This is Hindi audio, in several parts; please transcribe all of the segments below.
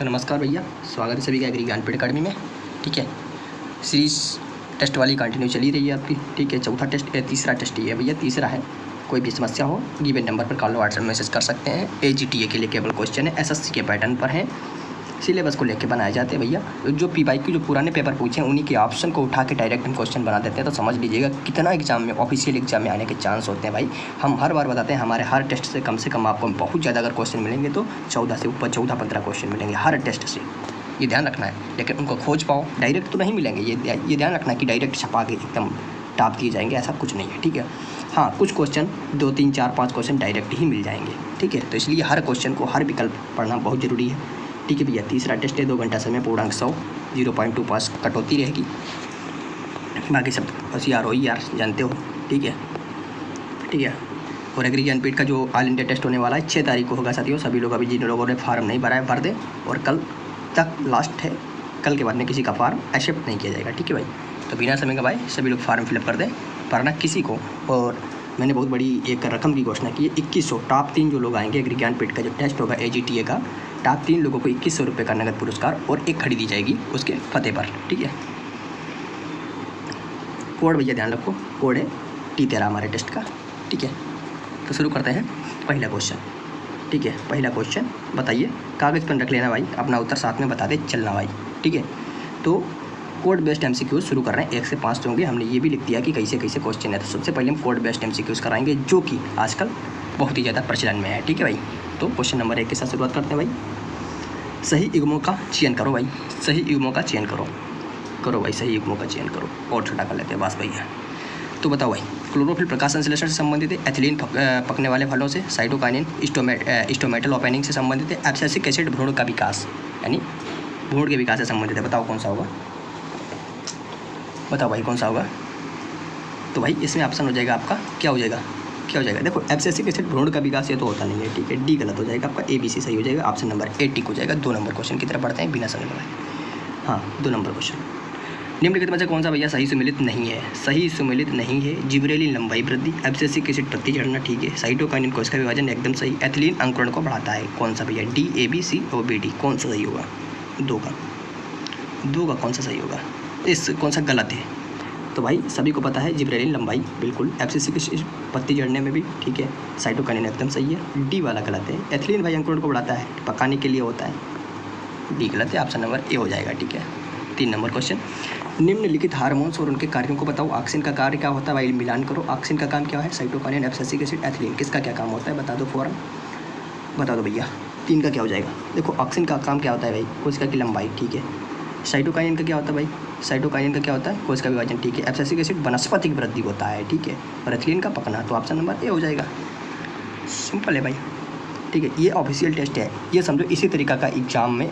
तो नमस्कार भैया, स्वागत है सभी का एग्री ज्ञानपीठ अकाडमी में। ठीक है, सीरीज टेस्ट वाली कंटिन्यू चली रही है आपकी। ठीक है, चौथा टेस्ट तीसरा टेस्ट ये है भैया, तीसरा है। कोई भी समस्या हो गिवन नंबर पर कॉल व्हाट्सएप मैसेज कर सकते हैं। AGTA के लिए केवल क्वेश्चन है, SSC के पैटर्न पर है, सिलेबस को लेकर बनाए जाते हैं भैया। जो PYQ जो पुराने पेपर पूछे हैं उन्हीं के ऑप्शन को उठा के डायरेक्ट हम क्वेश्चन बना देते हैं। तो समझ लीजिएगा कितना एग्जाम में, ऑफिशियल एग्जाम में आने के चांस होते हैं भाई। हम हर बार बताते हैं हमारे हर टेस्ट से कम आपको बहुत ज़्यादा अगर क्वेश्चन मिलेंगे तो 14 से ऊपर 14-15 क्वेश्चन मिलेंगे हर टेस्ट से, ये ध्यान रखना है। लेकिन उनको खोज पाओ, डायरेक्ट तो नहीं मिलेंगे, ये ध्यान रखना है कि डायरेक्ट छपा के एकदम टाप दिए जाएंगे, ऐसा कुछ नहीं है। ठीक है, हाँ कुछ क्वेश्चन 2, 3, 4, 5 क्वेश्चन डायरेक्ट ही मिल जाएंगे। ठीक है, तो इसलिए हर क्वेश्चन को, हर विकल्प पढ़ना बहुत ज़रूरी है। ठीक है भैया, तीसरा टेस्ट है, 2 घंटा समय, पूर्णांक 100, 0.2 कटौती रहेगी। बाकी सब होशियार हो ही यार, जानते हो। ठीक है, ठीक है। और एग्री ज्ञानपीठ का जो ऑल इंडिया टेस्ट होने वाला है 6 तारीख को होगा साथियों। सभी लोग अभी जिन लोगों ने फार्म नहीं भरा है भर दें, और कल तक लास्ट है, कल के बाद में किसी का फार्म एक्सेप्ट नहीं किया जाएगा। ठीक है भाई, तो बिना समय गवाए सभी लोग फार्म फिलअप कर दें, भरना किसी को। और मैंने बहुत बड़ी एक रकम की घोषणा की है, 2100 टॉप 3 जो लोग आएंगे एग्री ज्ञानपीठ का जो टेस्ट होगा AGTA का, टॉप 3 लोगों को 2100 रुपये का नगद पुरस्कार और एक घड़ी दी जाएगी उसके फतेह पर। ठीक है, कोड भैया ध्यान रखो, कोड है T13 हमारे टेस्ट का। ठीक है, तो शुरू करते हैं पहला क्वेश्चन। ठीक है, पहला क्वेश्चन बताइए, कागज़ पेन रख लेना भाई, अपना उत्तर साथ में बताते चलना भाई। ठीक है, तो कोड बेस्ड MCQs शुरू कर रहे हैं, 1 से 5 होंगे। हमने ये भी लिख दिया कि कैसे कैसे क्वेश्चन है। तो सबसे पहले हम कोड बेस्ड MCQs कराएंगे, जो कि आजकल बहुत ही ज़्यादा प्रचलन में है। ठीक है भाई, तो क्वेश्चन नंबर 1 के साथ शुरुआत करते हैं भाई। सही युग्मों का चयन करो भाई, सही युग्मों का चयन करो भाई, सही युग्मों का चयन करो। और छोटा कर लेते हैं बस भैया। तो बताओ भाई, क्लोरोफिल प्रकाश संश्लेषण से संबंधित है, एथिलीन पकने वाले फलों से, साइटोकाइनिन स्टोमेटल ओपनिंग से संबंधित है, एब्सिसिक एसिड भ्रूण का विकास यानी भ्रूण के विकास से संबंधित है। बताओ कौन सा होगा, बताओ भाई कौन सा होगा। तो भाई इसमें ऑप्शन हो जाएगा आपका, क्या हो जाएगा, देखो एब्सिसिक एसिड भ्रूण का विकास ये तो होता नहीं है। ठीक है, डी गलत हो जाएगा आपका, ABC सही हो जाएगा। ऑप्शन नंबर A टिक हो जाएगा। 2 नंबर क्वेश्चन की तरफ बढ़ते हैं बिना समय लगाए। हाँ, 2 नंबर क्वेश्चन, निम्नलिखित में से कौन सा भैया सही सुमेलित नहीं है? सही सुमेलित नहीं है, जिब्रेलिन लंबाई वृद्धि, एब्सिसिक एसिड प्रति झड़ना, ठीक है, साइटोकाइनिन कोशिका विभाजन एकदम सही, एथिलीन अंकुरण को बढ़ाता है, कौन सा भैया? D, A, B, C और BD, कौन सा सही होगा? 2 का कौन सा सही होगा? इस कौन सा गलत है? तो भाई सभी को पता है जिब्रेलिन लंबाई बिल्कुल, एब्सिसिक एसिड पत्ती जड़ने में भी ठीक है, साइटोकाइनिन एकदम सही है, D वाला गलत है, एथिलीन भाई अंकुरण को बढ़ाता है, पकाने के लिए होता है, D गलत है। ऑप्शन नंबर A हो जाएगा। ठीक है, 3 नंबर क्वेश्चन, निम्नलिखित हार्मोन्स और उनके कार्यों को बताओ। ऑक्सिन का कार्य क्या होता है भाई? मिलान करो। ऑक्सिन का काम क्या है? साइटोकाइनिन, एब्सिसिक एसिड, एथिलीन, किसका क्या काम होता है बता दो फौरन, बता दो भैया। 3 का क्या हो जाएगा? देखो ऑक्सिन का काम क्या होता है भाई? कोशिका की लंबाई, ठीक है। साइटोकाइनिन का क्या होता है भाई? साइटोकाइनिन का क्या होता है? कोशिका विभाजन, ठीक है। एब्सिसिक एसिड वनस्पतिक वृद्धि होता है, ठीक है। और एथिलीन का पकना, तो ऑप्शन नंबर A हो जाएगा। सिंपल है भाई। ठीक है, ये ऑफिशियल टेस्ट है, ये समझो इसी तरीका का एग्जाम में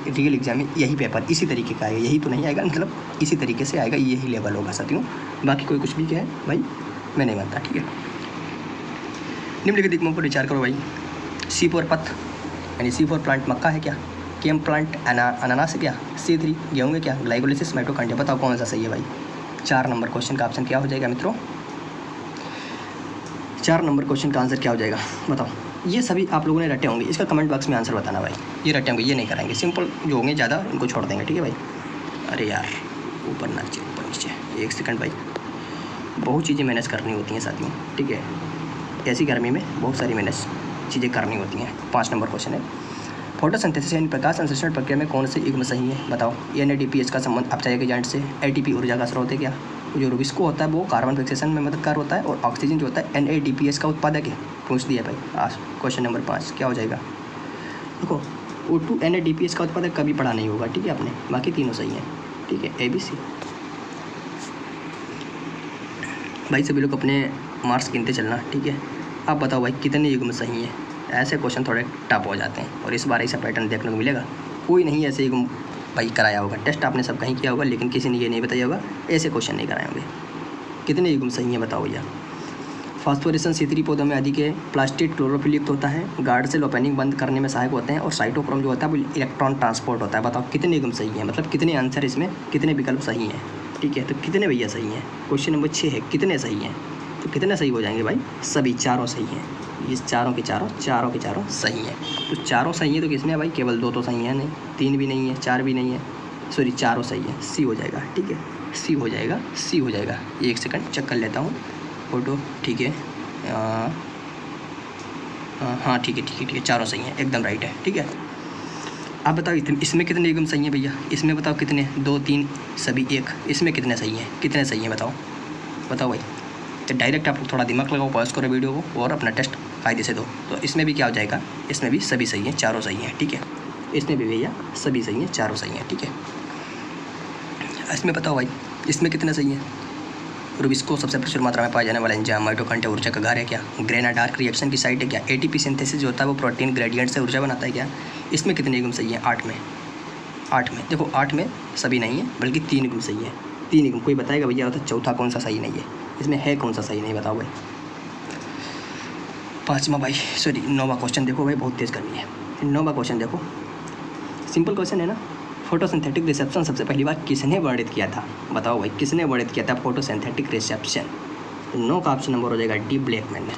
रियल एग्जाम में यही पेपर इसी तरीके का आएगा, यही तो नहीं आएगा, मतलब इसी तरीके से आएगा, यही लेवल होगा साथियों। बाकी कोई कुछ भी कहे भाई मैं नहीं मानता। ठीक है, निम्नलिखित युग्मों पर विचार करो भाई। C4 पथ यानी C4 प्लांट मक्का है क्या? केम प्लांट अनानास है क्या? C3 गेहूँ है क्या? ग्लाइकोलिसिस माइटोकॉन्ड्रिया, बताओ कौन सा सही है भाई? 4 नंबर क्वेश्चन का ऑप्शन क्या हो जाएगा मित्रों? 4 नंबर क्वेश्चन का आंसर क्या हो जाएगा बताओ? ये सभी आप लोगों ने रटे होंगे, इसका कमेंट बॉक्स में आंसर बताना भाई। ये रटे होंगे, ये नहीं कराएंगे, सिंपल जो होंगे ज़्यादा उनको छोड़ देंगे। ठीक है भाई, अरे यार ऊपर नीचे 1 सेकंड भाई, बहुत चीज़ें मैनेज करनी होती हैं साथियों। ठीक है, ऐसी गर्मी में बहुत सारी मैनेज चीज़ें करनी होती हैं। 5 नंबर क्वेश्चन है, फोटोसिंथेसिस यानी प्रकाश संश्लेषण प्रक्रिया में कौन से युग्म सही है बताओ? NADPH का संबंध अपचायक एजेंट से, ATP ऊर्जा का स्रोत है क्या? जो रुबिस्को होता है वो कार्बन फिक्सेशन में मददगार होता है, और ऑक्सीजन जो होता है NADPH का उत्पादक है। पूछ दिया भाई। आज क्वेश्चन नंबर 5 क्या हो जाएगा? देखो O2 NADPH का उत्पादक कभी पढ़ा नहीं होगा, ठीक है आपने, बाकी तीनों सही हैं। ठीक है, ABC भाई सभी लोग अपने मार्क्स गिनते चलना। ठीक है, आप बताओ भाई कितने युग्म सही हैं? ऐसे क्वेश्चन थोड़े टफ हो जाते हैं, और इस बार ऐसा पैटर्न देखने को मिलेगा। कोई नहीं ऐसे युग्म भाई कराया होगा, टेस्ट आपने सब कहीं किया होगा, लेकिन किसी ने ये नहीं बताया होगा, ऐसे क्वेश्चन नहीं कराए होंगे। कितने युग्म सही हैं बताओ भैया? फास्फोरेशन C3 पौधों में अधिक है, प्लास्टिड क्लोरोफिल युक्त होता है, गार्ड सेल ओपनिंग बंद करने में सहायक होते हैं, और साइटोक्रोम जो होता है वो इलेक्ट्रॉन ट्रांसपोर्ट होता है। बताओ कितने युग्म सही हैं, मतलब कितने आंसर इसमें, कितने विकल्प सही हैं? ठीक है, तो कितने भैया सही हैं? क्वेश्चन नंबर 6 है, कितने सही हैं? तो कितने सही हो जाएंगे भाई? सभी 4 सही हैं। ये चारों के चारों सही हैं। तो चारों सही हैं तो किसमें है भाई, केवल 2 तो सही है नहीं, 3 भी नहीं है, 4 भी नहीं है, सॉरी चारों सही है, सी हो जाएगा। ठीक है, सी हो जाएगा। 1 सेकंड चेक कर लेता हूँ फोटो। ठीक है, हाँ ठीक है, चारों सही हैं, एकदम राइट है। ठीक है, आप बताओ इसमें कितने एकदम सही हैं भैया, इसमें बताओ कितने, 2 3 सभी 1, इसमें कितने सही हैं बताओ भाई। तो डायरेक्ट आप थोड़ा दिमाग लगाओ, पॉज करो वीडियो को और अपना टेस्ट कायदे से दो। तो इसमें भी क्या हो जाएगा, इसमें भी सभी सही हैं, चारों सही हैं। ठीक है, इसमें भी भैया सभी सही हैं, चारों सही हैं। ठीक है, इसमें बताओ भाई इसमें कितने सही हैं। रुबिस्को सबसे प्रचुर मात्रा में पाया जाने वाला एंजाइम माइटोकॉन्ड्रिया ऊर्जा का घर है क्या। ग्रेना डार्क रिएक्शन की साइट है क्या। एटीपी सिंथेसिस जो होता है वो प्रोटीन ग्रेडियंट से ऊर्जा बनाता है क्या। इसमें कितने गुण सही है, 8 में। देखो 8 में सभी नहीं है बल्कि 3 गुण सही है। 3 गुण कोई बताएगा भैया तो चौथा कौन सा सही नहीं है, इसमें है कौन सा सही नहीं, बताओ भाई। 5वां भाई, सॉरी 9वां क्वेश्चन देखो भाई, बहुत तेज़ करनी है। 9वां क्वेश्चन देखो, सिंपल क्वेश्चन है ना। फोटोसिंथेटिक रिसेप्शन सबसे पहली बार किसने वर्णित किया था, बताओ भाई किसने वर्णित किया था फोटोसिंथेटिक रिसेप्शन। 9 का ऑप्शन नंबर हो जाएगा डी, ब्लैकमैन ने।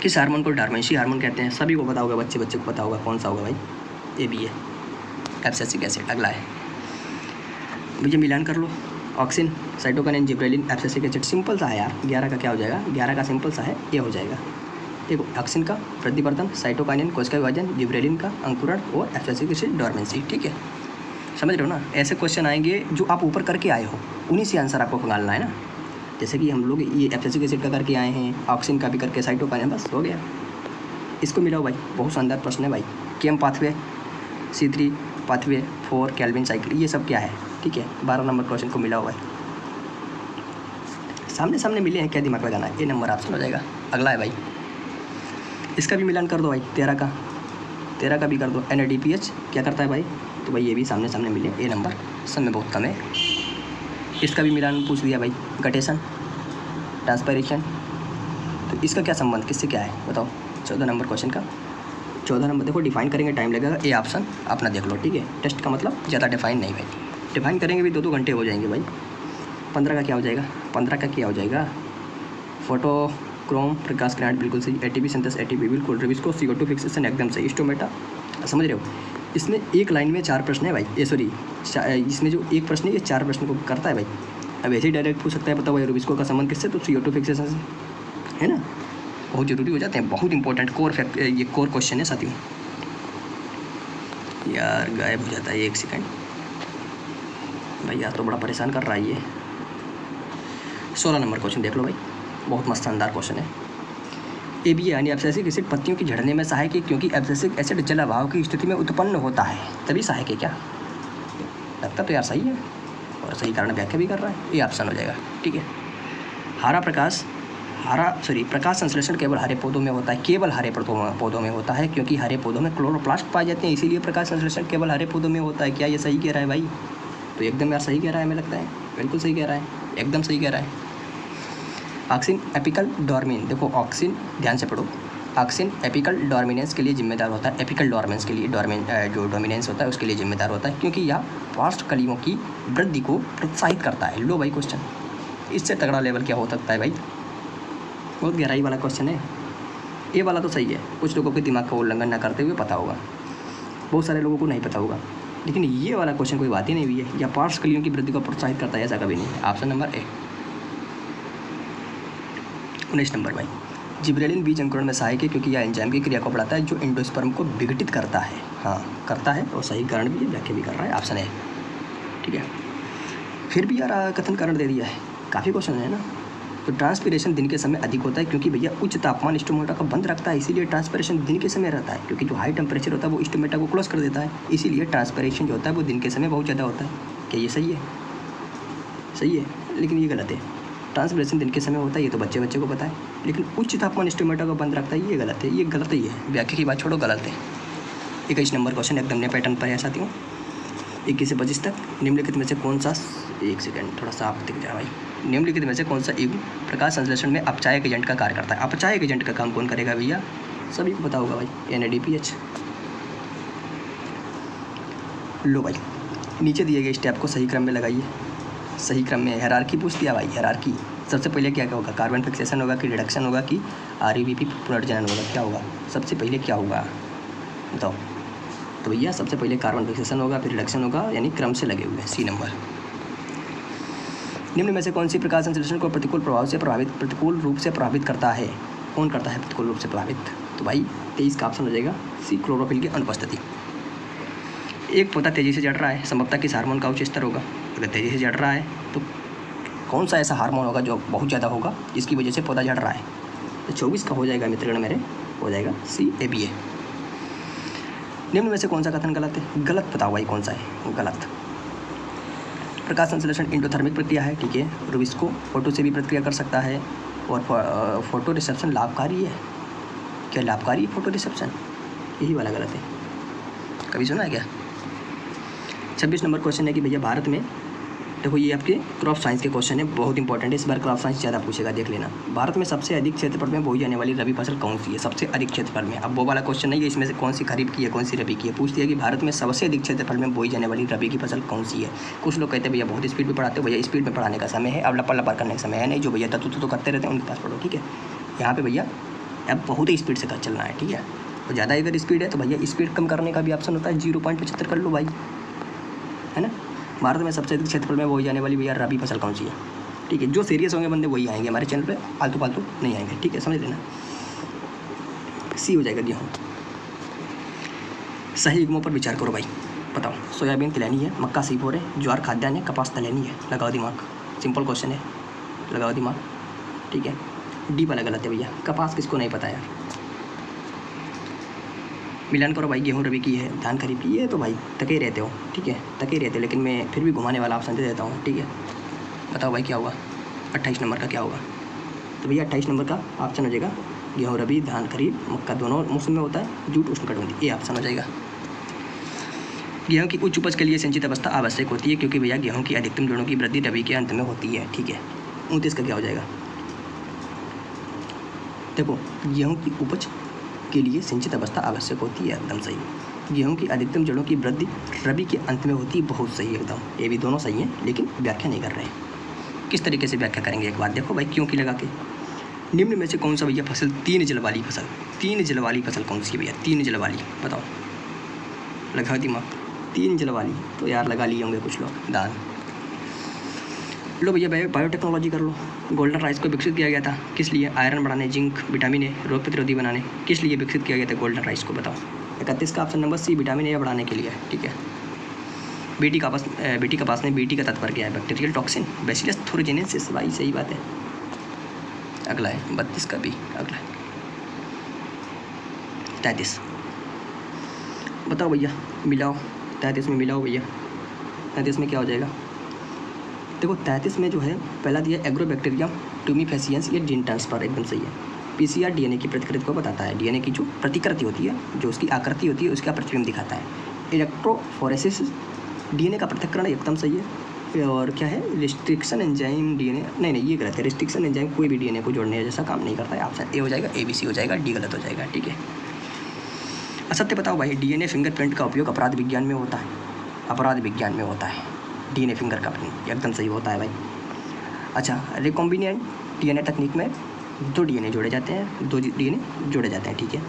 किस हार्मोन को डॉर्मेंसी हार्मोन कहते हैं, सभी को पता होगा, बच्चे को पता होगा, कौन सा होगा भाई, ए बी है, एब्सिसिक एसिड। अगला है भैया, मिलान कर लो, auxin, cytokinin, gibberellin, abscisic acid. Simple सा है यार, 11 का क्या हो जाएगा, 11 का सिंपल सा है, ये हो जाएगा। देखो ऑक्सिन का प्रतिवर्तन, साइटोकाइनिन कोशिका विभाजन, जिब्रेलिन का अंकुरण और एब्सिसिक एसिड डॉर्मेंसी। ठीक है, समझ रहे हो ना। ऐसे क्वेश्चन आएंगे जो आप ऊपर करके आए हो, उन्हीं से आंसर आपको निकालना है ना। जैसे कि हम लोग ये एब्सिसिक एसिड का करके आए हैं, ऑक्सिन का भी करके, साइटोकाइनिन, बस हो गया। इसको मिलाओ भाई, बहुत शानदार प्रश्न है भाई। CAM pathway, C3 pathway, 4 Calvin cycle, ये सब क्या है। ठीक है, 12 नंबर क्वेश्चन को मिलाओ भाई, सामने मिले हैं, क्या दिमाग लगाना है, ये नंबर ऑप्शन हो जाएगा। अगला है भाई, इसका भी मिलान कर दो भाई, 13 का भी कर दो। NADPH क्या करता है भाई, तो भाई ये भी सामने मिले, ये नंबर सब में बहुत कम है। इसका भी मिलान पूछ दिया भाई, गटेशन, ट्रांसपायरेशन, तो इसका क्या संबंध, किससे क्या है बताओ। 14 नंबर क्वेश्चन का 14 नंबर देखो, डिफाइन करेंगे टाइम लगेगा, ये ऑप्शन अपना देख लो। ठीक है, टेस्ट का मतलब ज़्यादा डिफाइन नहीं भाई, डिफाइन करेंगे भी 2 घंटे हो जाएंगे भाई। 15 का क्या हो जाएगा, फोटोक्रोम प्रकाश किरण बिल्कुल सही, एटीपी सिंथेसिस एटीपी बिल्कुल, रुबिस्को CO2 फिक्सेशन एकदम सही, स्टोमेटा समझ रहे हो। इसमें एक लाइन में 4 प्रश्न है भाई, ये सॉरी इसमें जो एक प्रश्न है ये 4 प्रश्न को करता है भाई। अब ऐसे ही डायरेक्ट पूछ सकता है, बताओ भाई रुबिस्को का संबंध किससे, तो CO2 फिक्सेशन से, है ना। बहुत ज़रूरी हो जाते हैं, बहुत इंपॉर्टेंट ये कोर क्वेश्चन है साथियों। यार गायब हो जाता है, 1 सेकंड भाई, यार तो बड़ा परेशान कर रहा है ये। 16 नंबर क्वेश्चन देख लो भाई, बहुत मस्त शानदार क्वेश्चन है। ABA यानी एब्सिसिक एसिड पत्तियों की झड़ने में सहायक है, क्योंकि एब्सिसिक एसिड जल अभाव की स्थिति में उत्पन्न होता है, तभी सहायक है क्या। लगता तो यार सही है, और सही कारण व्याख्या भी कर रहा है, ये ऑप्शन हो जाएगा। ठीक है, प्रकाश संश्लेषण केवल हरे पौधों में होता है, केवल हरे पौधों में होता है, क्योंकि हरे पौधों में क्लोरोप्लास्ट पाए जाते हैं, इसीलिए प्रकाश संश्लेषण केवल हरे पौधों में होता है। क्या ये सही कह रहा है भाई, तो एकदम यार सही कह रहा है, हमें लगता है बिल्कुल सही कह रहा है, एकदम सही कह रहा है। ऑक्सिन एपिकल डोर्मिन, देखो ऑक्सिन ध्यान से पढ़ो, ऑक्सिन एपिकल डोर्मिनेंस के लिए जिम्मेदार होता है, एपिकल डोर्मेंस के लिए जो डोमिनेंस होता है उसके लिए जिम्मेदार होता है, क्योंकि यह पार्श्व कलियों की वृद्धि को प्रोत्साहित करता है। लो भाई क्वेश्चन, इससे तगड़ा लेवल क्या हो सकता है भाई, बहुत गहराई वाला क्वेश्चन है। ये वाला तो सही है, कुछ लोगों के दिमाग का उल्लंघन ना करते हुए पता होगा, बहुत सारे लोगों को नहीं पता होगा, लेकिन ये वाला क्वेश्चन कोई बात ही नहीं हुई है। या पार्श्व कलियों की वृद्धि को प्रोत्साहित करता है, ऐसा कभी नहीं है। Option number A. 19 नंबर भाई, जिब्रेलिन बीज अंकुरण में सहायक है, क्योंकि यह एंजाइम की क्रिया को बढ़ाता है जो एंडोस्पर्म को विघटित करता है। हाँ करता है, और सही कारण भी है, व्याख्या भी कर रहा है, ऑप्शन है। ठीक है, फिर भी यार कथन कारण दे दिया है, काफ़ी क्वेश्चन है ना। तो ट्रांसपिरेशन दिन के समय अधिक होता है, क्योंकि भैया उच्च तापमान स्टोमेटा को बंद रखता है, इसीलिए ट्रांसपिरेशन दिन के समय रहता है, क्योंकि जो हाई टेम्परेचर होता है वो स्टोमेटा को क्लोज कर देता है, इसीलिए ट्रांसपिरेशन जो होता है वो दिन के समय बहुत ज़्यादा होता है। क्या ये सही है, सही है, लेकिन ये गलत है। ट्रांसपिरेशन दिन के समय होता है, ये तो बच्चे को पता है, लेकिन उच्च तापमान स्टोमेटा को बंद रखता है, ये गलत है, ये गलत ही है, व्याख्या की बात छोड़ो, गलत है। 21 नंबर क्वेश्चन एकदम नए पैटर्न पर है साथियों, 21 से 25 तक। निम्नलिखित में से कौन सा, 1 सेकंड थोड़ा सा आप दिख जाए भाई, निम्नलिखित में से कौन सा युग्म प्रकाश संश्लेषण में अपचायक एजेंट का कार्य करता है। अपचायक एजेंट का काम कौन करेगा भैया, सभी को पता होगा भाई, NADPH। लो भाई, नीचे दिए गए स्टेप को सही क्रम में लगाइए, सही क्रम में। हायरार्की पूछ दिया भाई, हायरार्की सबसे पहले क्या होगा, कार्बन फिक्सेशन होगा कि रिडक्शन होगा कि REBP पुनर्जनन होगा, क्या होगा सबसे पहले, क्या होगा बताओ। तो भैया सबसे पहले कार्बन फिक्सेशन होगा, फिर रिडक्शन होगा, यानी क्रम से लगे हुए हैं, सी नंबर। निम्न में से कौन सी प्रकाश संश्लेषण को प्रतिकूल रूप से प्रभावित करता है? कौन करता है प्रतिकूल रूप से प्रभावित? तो भाई 23 का ऑप्शन हो जाएगा सी, क्लोरोफिल की अनुपस्थिति। एक पौधा तेजी से झड़ रहा है, संभवतः किस हार्मोन का उच्च स्तर होगा? अगर तेजी से झड़ रहा है तो कौन सा ऐसा हार्मोन होगा जो बहुत ज़्यादा होगा जिसकी वजह से पौधा झड़ रहा है? तो 24 का हो जाएगा मित्रगण मेरे, हो जाएगा सी, ABA। निम्न में से कौन सा कथन गलत है? गलत बताओ भाई कौन सा है गलत। प्रकाश संश्लेषण इंडोथर्मिक प्रक्रिया है, ठीक है, और इसको फोटो से भी प्रतिक्रिया कर सकता है, और फोटो रिसेप्शन लाभकारी है। क्या लाभकारी है फोटो रिसेप्शन? यही वाला गलत है, कभी सुना है क्या? 26 नंबर क्वेश्चन है कि भैया भारत में, देखो ये आपके क्रॉप साइंस के क्वेश्चन है, बहुत इंपॉर्टेंट है, इस बार क्रॉप साइंस ज़्यादा पूछेगा, देख लेना। भारत में सबसे अधिक क्षेत्रफल में बोई जाने वाली रबी फसल कौन सी है? सबसे अधिक क्षेत्रफल में, अब वो वाला क्वेश्चन नहीं है, इसमें से कौन सी खरीफ की है, कौन सी रबी की है, पूछ दिया कि भारत में सबसे अधिक क्षेत्रफल में बोई जाने वाली रबी की फसल कौन सी है। कुछ लोग कहते हैं भैया बहुत स्पीड में पढ़ाते हो, भैया स्पीड में पढ़ाने का समय है, अब लपड़ लपड़ करने का समय है नहीं, जो भैया तो करते रहते हैं उनके पास पढ़ो, ठीक है। यहाँ पे भैया अब बहुत ही स्पीड से चलना है, ठीक है। और ज़्यादा अगर स्पीड है तो भैया स्पीड कम करने का भी ऑप्शन होता है, 0.75 कर लो भाई, है ना। भारत में सबसे अधिक क्षेत्रफल में बोई जाने वाली भैया रबी फसल कौन सी है, ठीक है। जो सीरियस होंगे बंदे वही आएंगे हमारे चैनल पे, आलतू फालतू नहीं आएंगे, ठीक है, समझ लेना। सी हो जाएगा गेहूँ। सही युग्मों पर विचार करो भाई, बताओ। सोयाबीन तिलहनी है, मक्का सीपोर है, ज्वार खाद्यान्न है, कपास तिलहनी है। लगाओ दिमाग, सिंपल क्वेश्चन है, लगाओ दिमाग, ठीक है। डी वाला गलत है भैया, कपास किसको नहीं पता यार। मिलान करो भाई, गेहूँ रबी की है, धान खरीफ की है, तो भाई तके रहते हो, ठीक है, तके रहते हो, लेकिन मैं फिर भी घुमाने वाला ऑप्शन दे देता हूँ, ठीक है। बताओ भाई क्या होगा 28 नंबर का, क्या होगा? तो भैया 28 नंबर का ऑप्शन हो जाएगा गेहूँ रबी, धान खरीफ, मक्का दोनों मौसम में होता है, जूट उष्णकटिबंधीय, ये ऑप्शन हो जाएगा। गेहूँ की उच्च उपज के लिए संचित अवस्था आवश्यक होती है, क्योंकि भैया गेहूँ की अधिकतम जड़ों की वृद्धि रबी के अंत में होती है, ठीक है। 29 का क्या हो जाएगा? देखो, गेहूँ की उपज के लिए सिंचित अवस्था आवश्यक होती है, एकदम सही। गेहूं की अधिकतम जड़ों की वृद्धि रबी के अंत में होती है, बहुत सही एकदम, ये भी दोनों सही हैं, लेकिन व्याख्या नहीं कर रहे हैं। किस तरीके से व्याख्या करेंगे एक बात देखो भाई, क्यों की लगा के। निम्न में से कौन सा भैया फसल 3 जल वाली फसल, 3 जल वाली फसल कौन सी है भैया? 3 जल वाली, बताओ, लगा दिमाग। 3 जल वाली तो यार लगा लिए होंगे कुछ लोग, दान। लो भैया बायोटेक्नोलॉजी कर लो। गोल्डन राइस को विकसित किया गया था किस लिए? आयरन बढ़ाने, जिंक, विटामिन ए, रोग प्रतिरोधी बनाने, किस लिए विकसित किया गया था गोल्डन राइस को? बताओ। 31 का option number c, vitamin a बढ़ाने के लिए, ठीक है। बीटी कपास में बीटी का तात्पर्य क्या है? बैक्टीरियल टॉक्सिन, बैसिलस थुरिनजेन्सिस, भाई सही बात है। अगला है 32 का भी, अगला है 33। बताओ भैया, मिलाओ 33 में, मिलाओ भैया 33 में क्या हो जाएगा? देखो 33 में जो है पहला दिया एग्रोबैक्टीरियम ट्यूमिफेसियंस, ये जीन ट्रांसफर एकदम सही है। PCR DNA की प्रतिकृति को बताता है, DNA की जो प्रतिकृति होती है, जो उसकी आकृति होती है, उसका प्रतिबिंब दिखाता है। इलेक्ट्रोफोरेसिस DNA का पृथक्करण एकदम सही है। और क्या है? रिस्ट्रिक्शन एंजाइम DNA, नहीं ये गलत है, रिस्ट्रिक्शन एंजाइम कोई भी DNA को जोड़ने जैसा काम नहीं करता है। ऑप्शन ए हो जाएगा, ABC हो जाएगा, डी गलत हो जाएगा, ठीक है। असत्य बताओ भाई, DNA फिंगरप्रिंट का उपयोग अपराध विज्ञान में होता है, अपराध विज्ञान में होता है DNA फिंगर का प्रिंट, एकदम सही होता है भाई। अच्छा, रिकॉम्बिनेंट DNA तकनीक में 2 DNA जोड़े जाते हैं, 2 DNA जोड़े जाते हैं, ठीक है।